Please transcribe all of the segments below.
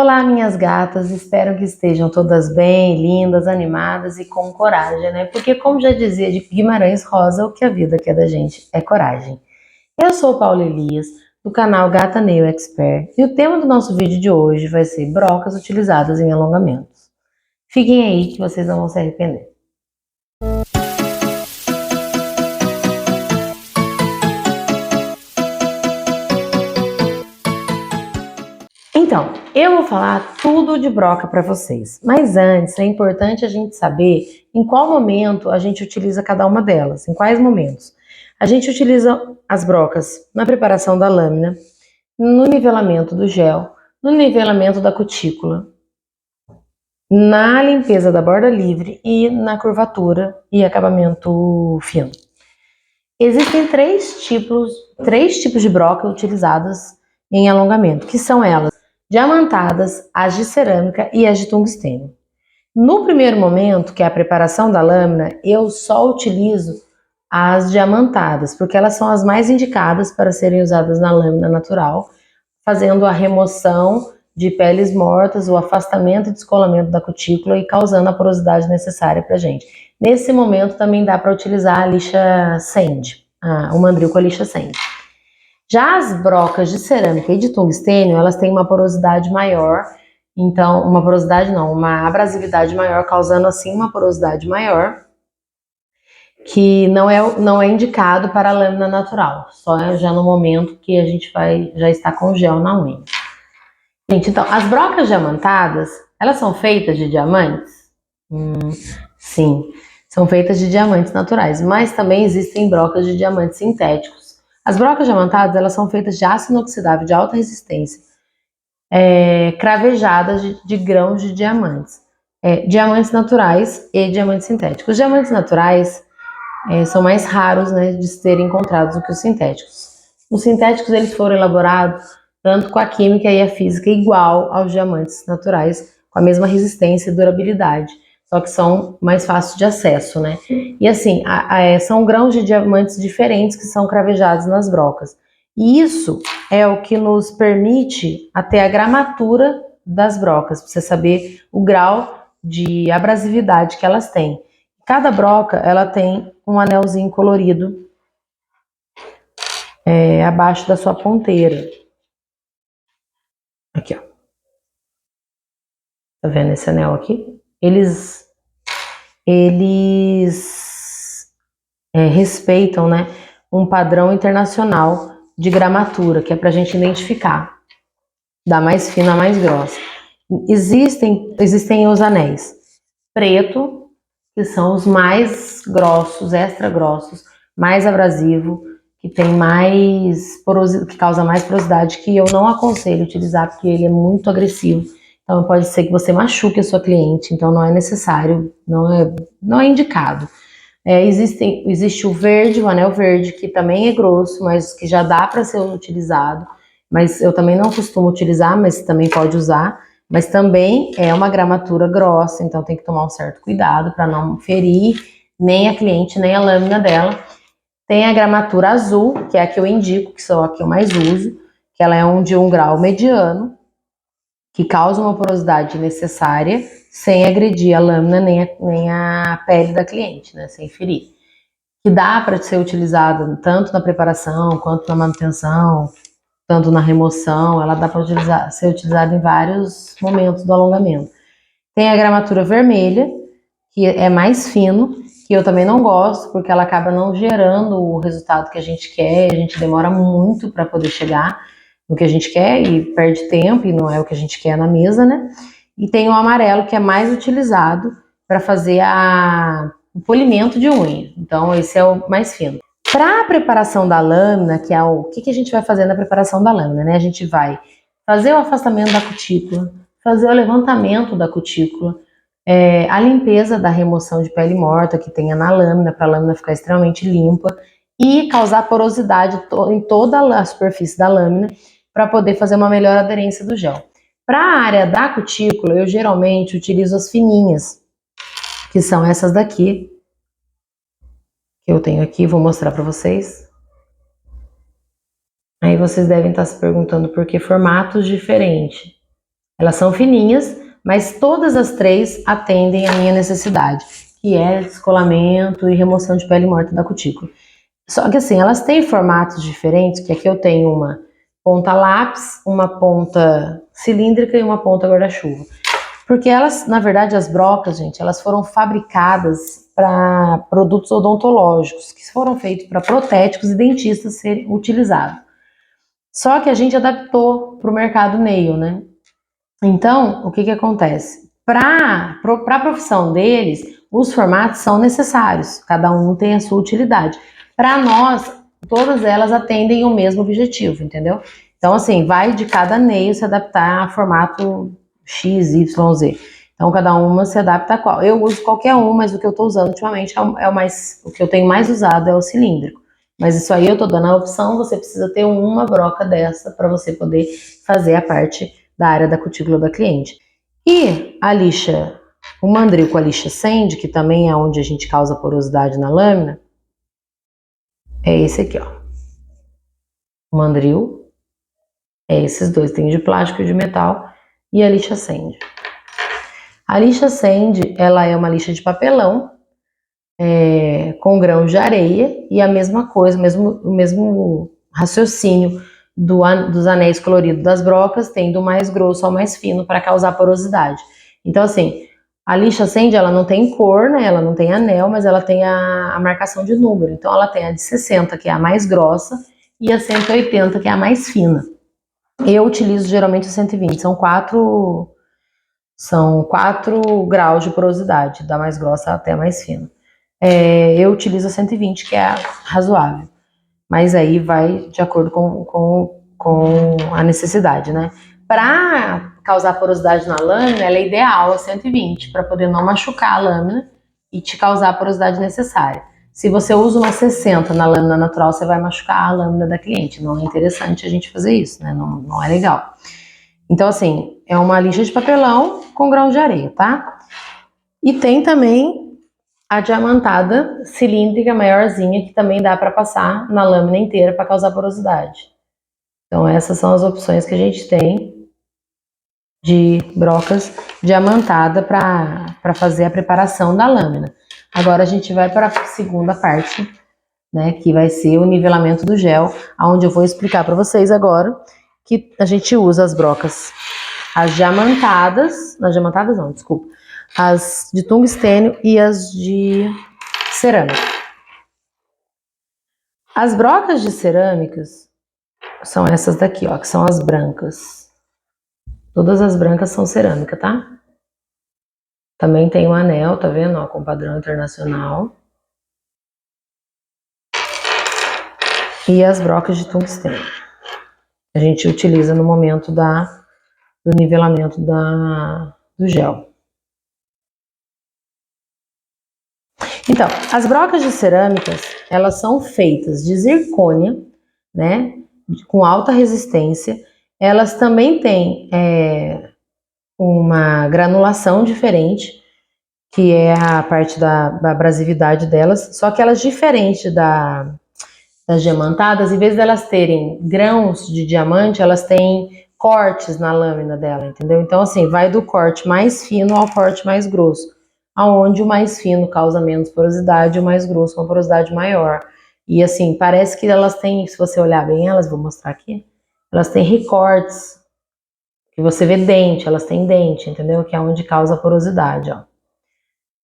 Olá, minhas gatas, espero que estejam todas bem, lindas, animadas e com coragem, né? Porque, como já dizia de Guimarães Rosa, o que a vida quer da gente é coragem. Eu sou Paula Elias, do canal Gata Nail Expert, e o tema do nosso vídeo de hoje vai ser brocas utilizadas em alongamentos. Fiquem aí que vocês não vão se arrepender. Então, eu vou falar tudo de broca para vocês, mas antes é importante a gente saber em qual momento a gente utiliza cada uma delas, em quais momentos. A gente utiliza as brocas na preparação da lâmina, no nivelamento do gel, no nivelamento da cutícula, na limpeza da borda livre e na curvatura e acabamento fino. Existem três tipos de broca utilizadas em alongamento, que são elas: diamantadas, as de cerâmica e as de tungstênio. No primeiro momento, que é a preparação da lâmina, eu só utilizo as diamantadas, porque elas são as mais indicadas para serem usadas na lâmina natural, fazendo a remoção de peles mortas, o afastamento e descolamento da cutícula e causando a porosidade necessária para a gente. Nesse momento também dá para utilizar a lixa Sand, o mandril com a lixa Sand. Já as brocas de cerâmica e de tungstênio, elas têm uma porosidade maior, então, uma abrasividade maior, causando assim uma porosidade maior, que não é indicado para a lâmina natural, só já no momento que a gente já está com gel na unha. Gente, então, as brocas diamantadas, elas são feitas de diamantes? Sim, são feitas de diamantes naturais, mas também existem brocas de diamantes sintéticos. As brocas diamantadas, elas são feitas de aço inoxidável de alta resistência, cravejadas de grãos de diamantes. Diamantes naturais e diamantes sintéticos. Os diamantes naturais são mais raros, né, de serem encontrados do que os sintéticos. Os sintéticos, eles foram elaborados tanto com a química e a física igual aos diamantes naturais, com a mesma resistência e durabilidade, só que são mais fáceis de acesso, né? E assim, são grãos de diamantes diferentes que são cravejados nas brocas. E isso é o que nos permite até a gramatura das brocas, para você saber o grau de abrasividade que elas têm. Cada broca, ela tem um anelzinho colorido abaixo da sua ponteira. Aqui, ó. Tá vendo esse anel aqui? Eles respeitam, né, um padrão internacional de gramatura, que é pra gente identificar da mais fina a mais grossa. Existem os anéis preto, que são os mais grossos, extra grossos, mais abrasivo, que tem mais porosidade, que causa mais porosidade, que eu não aconselho utilizar porque ele é muito agressivo. Então pode ser que você machuque a sua cliente, então não é necessário, não é indicado. Existe o verde, o anel verde, que também é grosso, mas que já dá para ser utilizado, mas eu também não costumo utilizar, mas também pode usar, mas também é uma gramatura grossa, então tem que tomar um certo cuidado para não ferir nem a cliente, nem a lâmina dela. Tem a gramatura azul, que é a que eu indico, que são a que eu mais uso, que ela é de um grau mediano, que causa uma porosidade necessária, sem agredir a lâmina nem a pele da cliente, né, sem ferir. Que dá para ser utilizada tanto na preparação, quanto na manutenção, tanto na remoção, ela dá para ser utilizada em vários momentos do alongamento. Tem a gramatura vermelha, que é mais fino, que eu também não gosto, porque ela acaba não gerando o resultado que a gente quer, a gente demora muito para poder chegar no que a gente quer e perde tempo e não é o que a gente quer na mesa, né? E tem o amarelo, que é mais utilizado para fazer o polimento de unha. Então esse é o mais fino. Para a preparação da lâmina, que é o que a gente vai fazer na preparação da lâmina, né? A gente vai fazer o afastamento da cutícula, fazer o levantamento da cutícula, a limpeza da remoção de pele morta que tenha na lâmina, para a lâmina ficar extremamente limpa e causar porosidade em toda a superfície da lâmina para poder fazer uma melhor aderência do gel. Para a área da cutícula, eu geralmente utilizo as fininhas, que são essas daqui, que eu tenho aqui, vou mostrar para vocês. Aí vocês devem estar se perguntando por que formatos diferentes. Elas são fininhas, mas todas as três atendem a minha necessidade, que é descolamento e remoção de pele morta da cutícula. Só que assim, elas têm formatos diferentes, que aqui eu tenho uma ponta lápis, uma ponta cilíndrica e uma ponta guarda-chuva. Porque elas, na verdade, as brocas, gente, elas foram fabricadas para produtos odontológicos, que foram feitos para protéticos e dentistas serem utilizados. Só que a gente adaptou para o mercado nail, né? Então, o que que acontece? Para a profissão deles, os formatos são necessários, cada um tem a sua utilidade. Para nós, todas elas atendem o mesmo objetivo, entendeu? Então, assim, vai de cada nail se adaptar a formato X, Y, Z. Então, cada uma se adapta a qual. Eu uso qualquer um, mas o que eu estou usando ultimamente é o mais, o que eu tenho mais usado é o cilíndrico. Mas isso aí eu estou dando a opção, você precisa ter uma broca dessa para você poder fazer a parte da área da cutícula da cliente. E a lixa, o mandril com a lixa Sand, que também é onde a gente causa porosidade na lâmina, é esse aqui, ó. O mandril é esses dois, tem de plástico e de metal, e a lixa Sand. A lixa Sand, ela é uma lixa de papelão, com grãos de areia, e a mesma coisa, o mesmo raciocínio dos anéis coloridos das brocas, tem do mais grosso ao mais fino para causar porosidade. Então, assim, a lixa Sand, ela não tem cor, né? Ela não tem anel, mas ela tem a marcação de número. Então, ela tem a de 60, que é a mais grossa, e a 180, que é a mais fina. Eu utilizo geralmente a 120, são 4 graus de porosidade, da mais grossa até a mais fina. Eu utilizo a 120, que é razoável, mas aí vai de acordo com a necessidade, né? Para causar porosidade na lâmina, ela é ideal a 120, para poder não machucar a lâmina e te causar a porosidade necessária. Se você usa uma 60 na lâmina natural, você vai machucar a lâmina da cliente. Não é interessante a gente fazer isso, né? Não é legal. Então, assim, é uma lixa de papelão com grão de areia, tá? E tem também a diamantada cilíndrica maiorzinha, que também dá para passar na lâmina inteira para causar porosidade. Então essas são as opções que a gente tem de brocas diamantada para fazer a preparação da lâmina. Agora a gente vai para a segunda parte, né, que vai ser o nivelamento do gel, onde eu vou explicar para vocês agora que a gente usa as brocas, as diamantadas não, desculpa, as de tungstênio e as de cerâmica. As brocas de cerâmicas são essas daqui, ó, que são as brancas. Todas as brancas são cerâmica, tá? Também tem um anel, tá vendo, ó, com padrão internacional. E as brocas de tungstênio. A gente utiliza no momento do nivelamento do gel. Então, as brocas de cerâmicas, elas são feitas de zircônia, né, com alta resistência. Elas também têm uma granulação diferente, que é a parte da abrasividade delas, só que elas, diferente das diamantadas, em vez de elas terem grãos de diamante, elas têm cortes na lâmina dela, entendeu? Então, assim, vai do corte mais fino ao corte mais grosso, aonde o mais fino causa menos porosidade e o mais grosso uma porosidade maior. E assim, parece que elas têm, se você olhar bem elas, vou mostrar aqui, elas têm recortes, que você vê dente, elas têm dente, entendeu? Que é onde causa a porosidade, ó.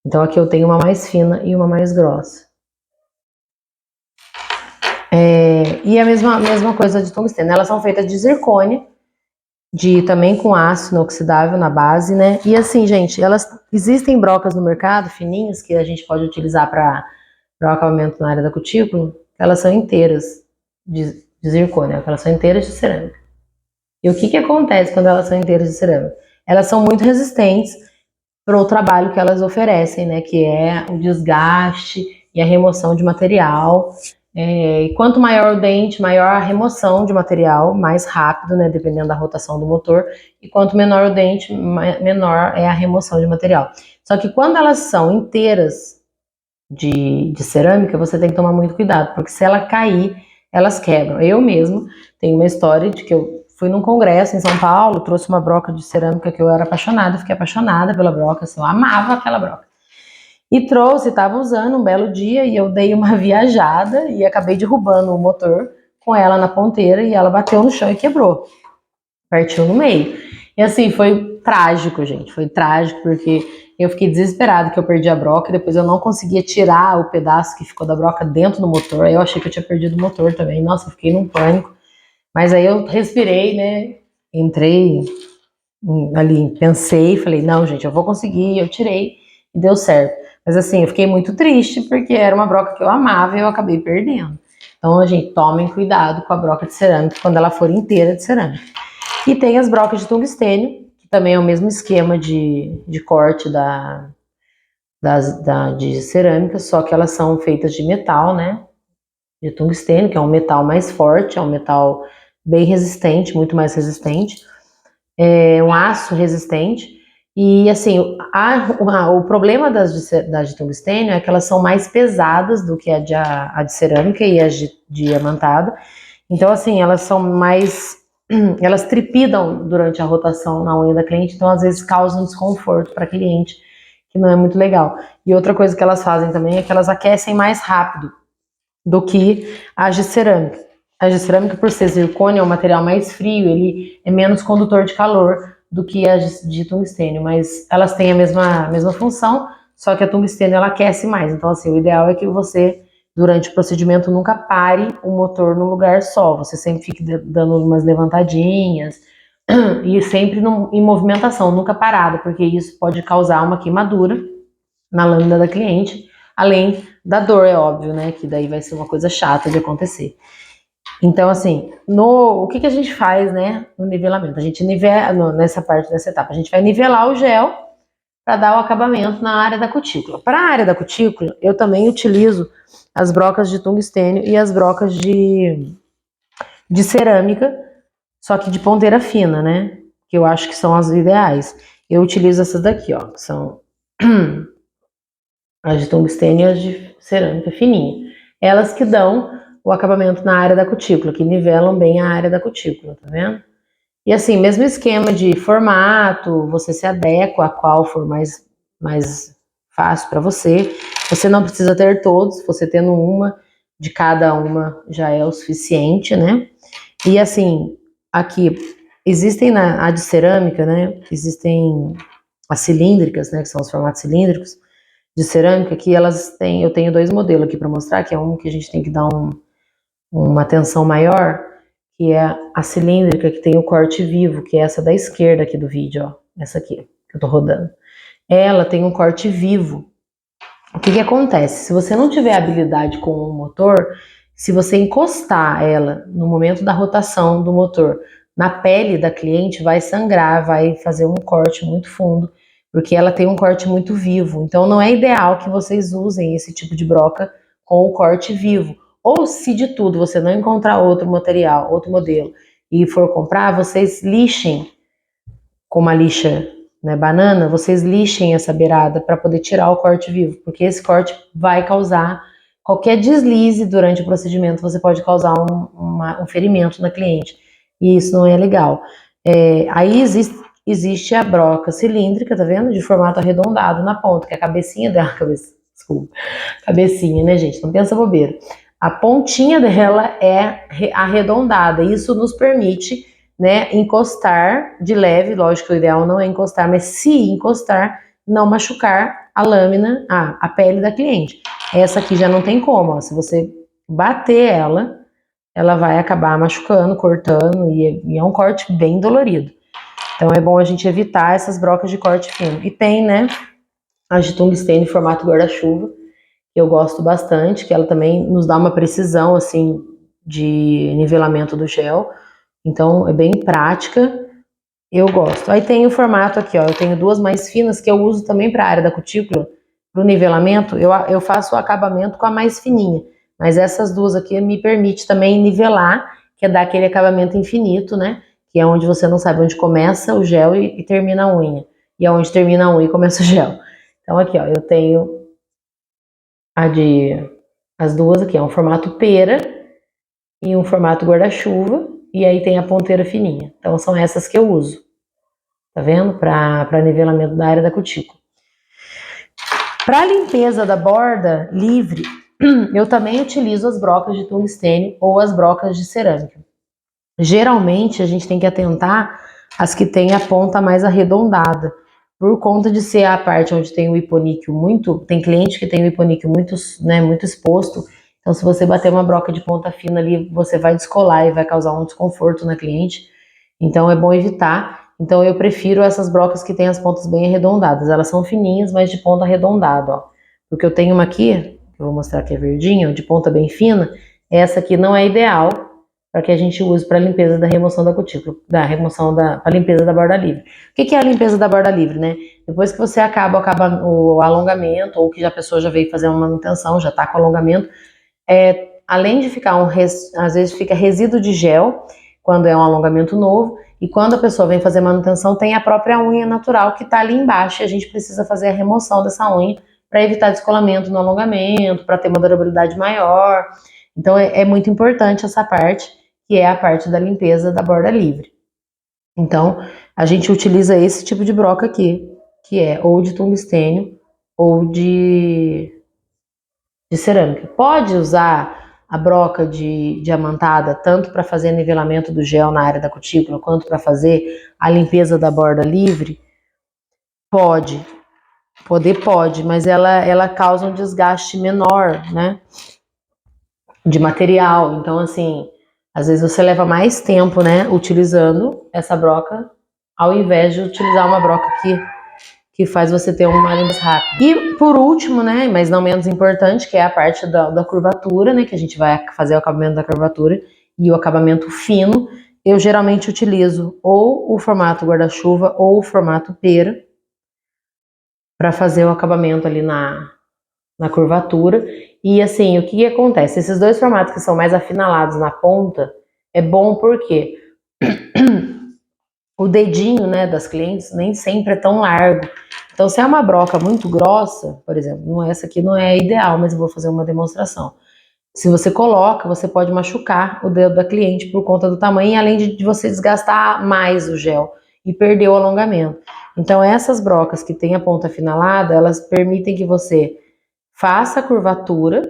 Então aqui eu tenho uma mais fina e uma mais grossa. E a mesma coisa de tungstênio, elas são feitas de zircônia, também com aço inoxidável na base, né? E assim, gente, existem brocas no mercado, fininhas, que a gente pode utilizar para o acabamento na área da cutícula, elas são inteiras de zircônia, elas são inteiras de cerâmica. E o que acontece quando elas são inteiras de cerâmica? Elas são muito resistentes para o trabalho que elas oferecem, né? Que é o desgaste e a remoção de material. E quanto maior o dente, maior a remoção de material, mais rápido, né? Dependendo da rotação do motor. E quanto menor o dente, menor é a remoção de material. Só que quando elas são inteiras de cerâmica, você tem que tomar muito cuidado, porque se ela cair, elas quebram. Eu mesmo tenho uma história de que eu fui num congresso em São Paulo, trouxe uma broca de cerâmica que eu era apaixonada, fiquei apaixonada pela broca, assim, eu amava aquela broca. E trouxe, estava usando um belo dia e eu dei uma viajada e acabei derrubando o motor com ela na ponteira e ela bateu no chão e quebrou. Partiu no meio. E assim, foi trágico, gente. Foi trágico porque eu fiquei desesperada que eu perdi a broca e depois eu não conseguia tirar o pedaço que ficou da broca dentro do motor. Aí eu achei que eu tinha perdido o motor também. Nossa, eu fiquei num pânico. Mas aí eu respirei, né? Entrei ali, pensei, falei, não, gente, eu vou conseguir. Eu tirei e deu certo. Mas assim, eu fiquei muito triste porque era uma broca que eu amava e eu acabei perdendo. Então, gente, tomem cuidado com a broca de cerâmica quando ela for inteira de cerâmica. E tem as brocas de tungstênio, que também é o mesmo esquema de corte de cerâmica, só que elas são feitas de metal, né? De tungstênio, que é um metal mais forte, é um metal bem resistente, muito mais resistente, é um aço resistente. E assim, o problema das de tungstênio é que elas são mais pesadas do que a de cerâmica e as de diamantado. Então, assim, elas são mais. Elas tripidam durante a rotação na unha da cliente, então às vezes causam desconforto para a cliente, que não é muito legal. E outra coisa que elas fazem também é que elas aquecem mais rápido do que as de cerâmica. A de cerâmica, por ser zircônia, é um material mais frio, ele é menos condutor de calor do que as de tungstênio, mas elas têm a mesma função, só que a tungstênio ela aquece mais. Então, assim, o ideal é que você, durante o procedimento, nunca pare o motor num lugar só. Você sempre fique dando umas levantadinhas e sempre em movimentação, nunca parado, porque isso pode causar uma queimadura na lâmina da cliente, além da dor, é óbvio, né? Que daí vai ser uma coisa chata de acontecer. Então, assim, o que a gente faz, né, no nivelamento? A gente nivela, nessa parte dessa etapa, a gente vai nivelar o gel para dar o acabamento na área da cutícula. Para a área da cutícula, eu também utilizo as brocas de tungstênio e as brocas de cerâmica, só que de ponteira fina, né? Que eu acho que são as ideais. Eu utilizo essas daqui, ó, que são as de tungstênio e as de cerâmica fininha. Elas que dão o acabamento na área da cutícula, que nivelam bem a área da cutícula, tá vendo? E assim, mesmo esquema de formato, você se adequa a qual for mais fácil para você. Você não precisa ter todos, você tendo uma de cada uma já é o suficiente, né? E assim, aqui existem a de cerâmica, né? Existem as cilíndricas, né? Que são os formatos cilíndricos de cerâmica, que elas têm, eu tenho dois modelos aqui para mostrar, que é um que a gente tem que dar uma atenção maior, que é a cilíndrica que tem o corte vivo, que é essa da esquerda aqui do vídeo, ó, essa aqui que eu tô rodando. Ela tem um corte vivo. O que acontece? Se você não tiver habilidade com o motor, se você encostar ela no momento da rotação do motor na pele da cliente, vai sangrar, vai fazer um corte muito fundo, porque ela tem um corte muito vivo. Então não é ideal que vocês usem esse tipo de broca com o corte vivo. Ou se de tudo você não encontrar outro material, outro modelo e for comprar, vocês lixem com uma lixa, né, banana, vocês lixem essa beirada para poder tirar o corte vivo, porque esse corte vai causar qualquer deslize durante o procedimento, você pode causar um ferimento na cliente, e isso não é legal. Aí existe a broca cilíndrica, tá vendo? De formato arredondado na ponta, que é a cabecinha dela, desculpa, cabecinha, né, gente? Não pensa bobeira. A pontinha dela é arredondada, isso nos permite, né, encostar de leve, lógico que o ideal não é encostar, mas se encostar, não machucar a lâmina, a pele da cliente. Essa aqui já não tem como, ó, se você bater ela vai acabar machucando, cortando, e é um corte bem dolorido. Então é bom a gente evitar essas brocas de corte fino. E tem, né, a de tungstênio em formato guarda-chuva, que eu gosto bastante, que ela também nos dá uma precisão, assim, de nivelamento do gel. Então, é bem prática, eu gosto. Aí tem o formato aqui, ó, eu tenho duas mais finas que eu uso também para a área da cutícula, para o nivelamento, eu faço o acabamento com a mais fininha, mas essas duas aqui me permite também nivelar, que é dar aquele acabamento infinito, né, que é onde você não sabe onde começa o gel e termina a unha, e é onde termina a unha e começa o gel. Então aqui, ó, eu tenho as duas aqui, é um formato pera e um formato guarda-chuva, e aí tem a ponteira fininha. Então são essas que eu uso, tá vendo? Para nivelamento da área da cutícula. Para limpeza da borda livre, eu também utilizo as brocas de tungstênio ou as brocas de cerâmica. Geralmente a gente tem que atentar às que têm a ponta mais arredondada, por conta de ser a parte onde tem o hiponíqueo muito, tem cliente que tem o hiponíqueo muito, né, muito exposto, então se você bater uma broca de ponta fina ali, você vai descolar e vai causar um desconforto na cliente, então é bom evitar. Então eu prefiro essas brocas que têm as pontas bem arredondadas, elas são fininhas, mas de ponta arredondada, ó. Porque eu tenho uma aqui, que eu vou mostrar que é verdinho, de ponta bem fina, essa aqui não é ideal para que a gente use para limpeza da remoção da cutícula, para limpeza da borda livre. O que é a limpeza da borda livre, né? Depois que você acaba o alongamento, ou que a pessoa já veio fazer uma manutenção, já está com alongamento, além de ficar às vezes fica resíduo de gel, quando é um alongamento novo, e quando a pessoa vem fazer manutenção, tem a própria unha natural que está ali embaixo, e a gente precisa fazer a remoção dessa unha para evitar descolamento no alongamento, para ter uma durabilidade maior. Então é muito importante essa parte, que é a parte da limpeza da borda livre. Então, a gente utiliza esse tipo de broca aqui, que é ou de tungstênio ou de cerâmica. Pode usar a broca de diamantada tanto para fazer nivelamento do gel na área da cutícula, quanto para fazer a limpeza da borda livre? Pode, mas ela causa um desgaste menor, né, de material. Então, assim, às vezes você leva mais tempo, né, utilizando essa broca, ao invés de utilizar uma broca que faz você ter uma limpeza rápida. E por último, né, mas não menos importante, que é a parte da curvatura, né, que a gente vai fazer o acabamento da curvatura e o acabamento fino, eu geralmente utilizo ou o formato guarda-chuva ou o formato pera para fazer o acabamento ali na curvatura. E assim, o que acontece? Esses dois formatos que são mais afinalados na ponta, é bom porque o dedinho, né, das clientes nem sempre é tão largo. Então, se é uma broca muito grossa, por exemplo, essa aqui não é ideal, mas eu vou fazer uma demonstração. Se você coloca, você pode machucar o dedo da cliente por conta do tamanho, além de você desgastar mais o gel e perder o alongamento. Então, essas brocas que têm a ponta afinalada, elas permitem que você faça a curvatura,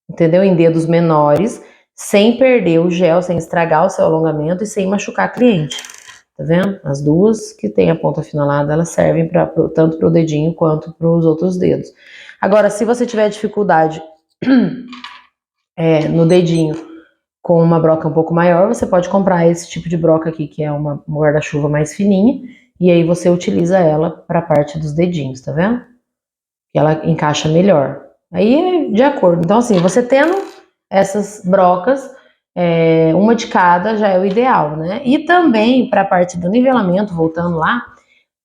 entendeu? Em dedos menores, sem perder o gel, sem estragar o seu alongamento e sem machucar a cliente. Tá vendo? As duas que tem a ponta afinalada, elas servem tanto para o dedinho quanto para os outros dedos. Agora, se você tiver dificuldade no dedinho com uma broca um pouco maior, você pode comprar esse tipo de broca aqui, que é uma guarda-chuva mais fininha, e aí você utiliza ela para a parte dos dedinhos, tá vendo? Que ela encaixa melhor. Aí é de acordo. Então, assim, você tendo essas brocas, uma de cada já é o ideal, né? E também para a parte do nivelamento, voltando lá,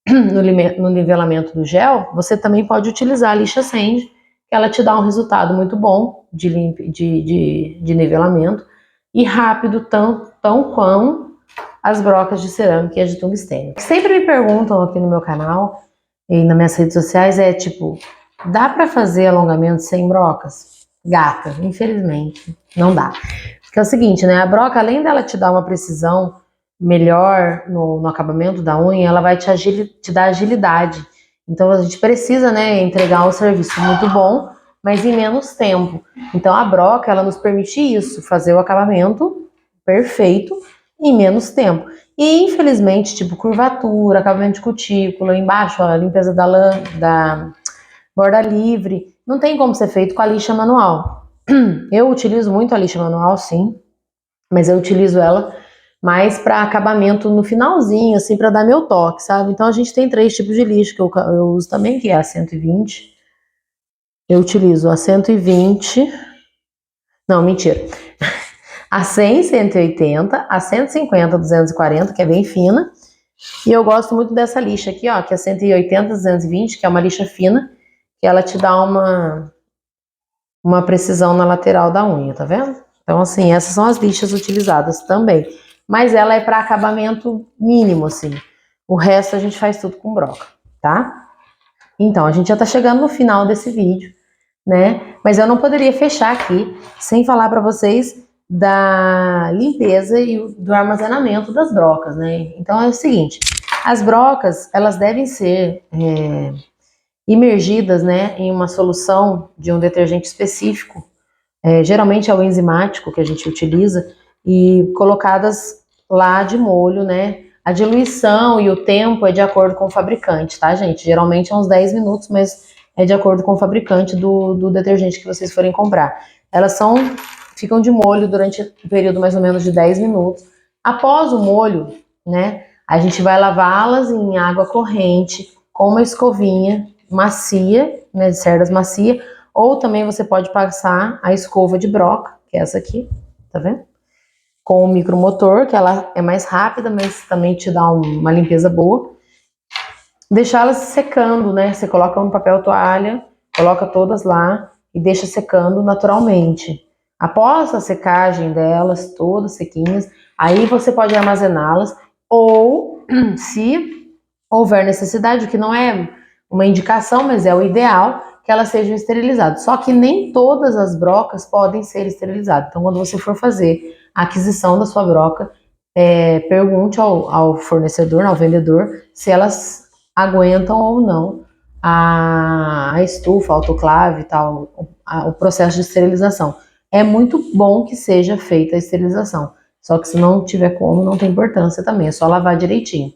no nivelamento do gel, você também pode utilizar a lixa Sand, que ela te dá um resultado muito bom de nivelamento e rápido, tão quanto as brocas de cerâmica e as de tungstênio. Sempre me perguntam aqui no meu canal e nas minhas redes sociais tipo, dá para fazer alongamento sem brocas? Gata, infelizmente, não dá. Porque é o seguinte, né? A broca, além dela te dar uma precisão melhor no acabamento da unha, ela vai te dar agilidade. Então a gente precisa, né, entregar um serviço muito bom, mas em menos tempo. Então a broca, ela nos permite isso, fazer o acabamento perfeito em menos tempo. E infelizmente, tipo curvatura, acabamento de cutícula, embaixo a limpeza da borda livre, não tem como ser feito com a lixa manual. Eu utilizo muito a lixa manual, sim, mas eu utilizo ela mais para acabamento no finalzinho, assim, para dar meu toque, sabe? Então a gente tem 3 tipos de lixa que eu uso também, que é a 120. Eu utilizo a 120. Não, mentira. A 100, 180, a 150, 240, que é bem fina. E eu gosto muito dessa lixa aqui, ó, que é 180, 220, que é uma lixa fina, que ela te dá uma precisão na lateral da unha, tá vendo? Então, assim, essas são as lixas utilizadas também. Mas ela é para acabamento mínimo, assim. O resto a gente faz tudo com broca, tá? Então, a gente já tá chegando no final desse vídeo, né? Mas eu não poderia fechar aqui sem falar para vocês da limpeza e do armazenamento das brocas, né? Então é o seguinte, as brocas, elas devem ser imergidas, né, em uma solução de um detergente específico, geralmente é o enzimático que a gente utiliza, e colocadas lá de molho, né? A diluição e o tempo é de acordo com o fabricante, tá, gente? Geralmente é uns 10 minutos, mas é de acordo com o fabricante do detergente que vocês forem comprar. Elas ficam de molho durante um período mais ou menos de 10 minutos. Após o molho, né, a gente vai lavá-las em água corrente com uma escovinha macia, né, de cerdas macia, ou também você pode passar a escova de broca, que é essa aqui, tá vendo? Com o micromotor, que ela é mais rápida, mas também te dá uma limpeza boa. Deixá-las secando, né? Você coloca um papel toalha, coloca todas lá e deixa secando naturalmente. Após a secagem delas, todas sequinhas, aí você pode armazená-las, ou se houver necessidade, o que não é uma indicação, mas é o ideal, que elas sejam esterilizadas. Só que nem todas as brocas podem ser esterilizadas. Então, quando você for fazer a aquisição da sua broca, pergunte ao fornecedor, ao vendedor, se elas aguentam ou não a estufa, a autoclave e tal, o processo de esterilização. É muito bom que seja feita a esterilização, só que se não tiver como, não tem importância também, é só lavar direitinho.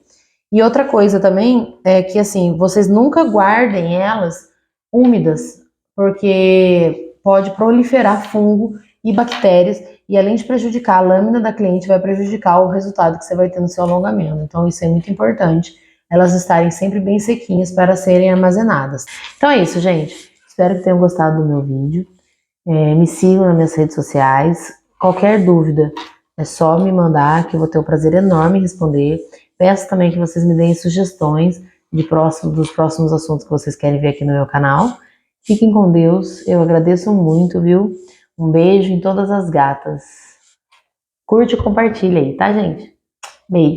E outra coisa também é que, assim, vocês nunca guardem elas úmidas, porque pode proliferar fungo e bactérias, e além de prejudicar a lâmina da cliente, vai prejudicar o resultado que você vai ter no seu alongamento. Então, isso é muito importante, elas estarem sempre bem sequinhas para serem armazenadas. Então é isso, gente. Espero que tenham gostado do meu vídeo. Me sigam nas minhas redes sociais. Qualquer dúvida é só me mandar, que eu vou ter o prazer enorme em responder. Peço também que vocês me deem sugestões dos próximos assuntos que vocês querem ver aqui no meu canal. Fiquem com Deus, eu agradeço muito, viu? Um beijo em todas as gatas. Curte e compartilha aí, tá, gente? Beijo.